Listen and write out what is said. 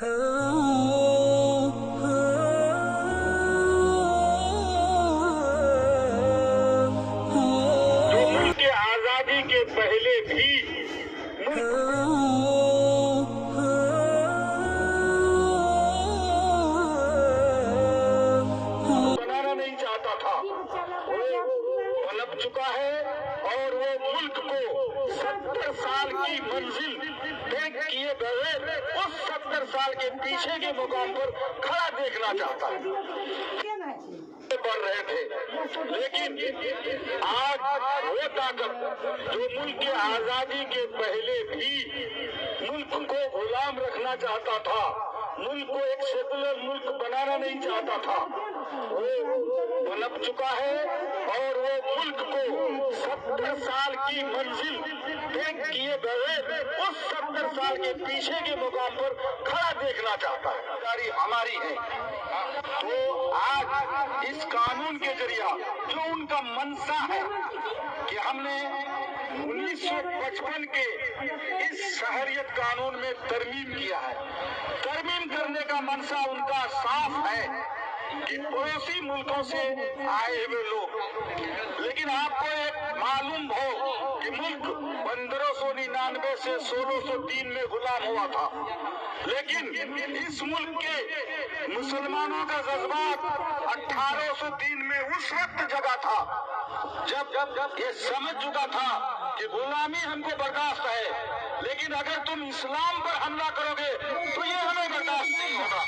मुल्क के आजादी के पहले भी बनाना नहीं चाहता था, वो पनप चुका है और वो मुल्क को 70 साल की मंजिल तय किए बगैर उस 70 साल के पीछे के मुकाम पर खड़ा देखना चाहता है। बढ़ रहे थे, लेकिन आज वो ताकत जो मुल्क की आजादी के पहले भी मुल्क को गुलाम रखना चाहता था, मुल्क को एक सेकुलर मुल्क बनाना नहीं चाहता था, वो पनप चुका है और वो मुल्क को 70 साल की मंजिल तय किए बगैर उस 70 साल के पीछे के मुकाम पर खड़ा देखना चाहता है। हमारी है तो आज इस कानून के जरिया जो उनका मनसा है कि हमने 1955 के इस शहरियत कानून में तरमीम किया है, तरमीम करने का मनसा उनका साफ है कि पड़ोसी मुल्कों से आए हुए लोग, लेकिन आपको एक मालूम हो कि मुल्क 1599 से 1603 में गुलाम हुआ था, लेकिन इस मुल्क के मुसलमानों का जज्बात 1803 में उस वक्त जगा था जब ये समझ चुका था कि गुलामी हमको बर्दाश्त है, लेकिन अगर तुम इस्लाम पर हमला करोगे तो ये हमें बर्दाश्त नहीं होगा।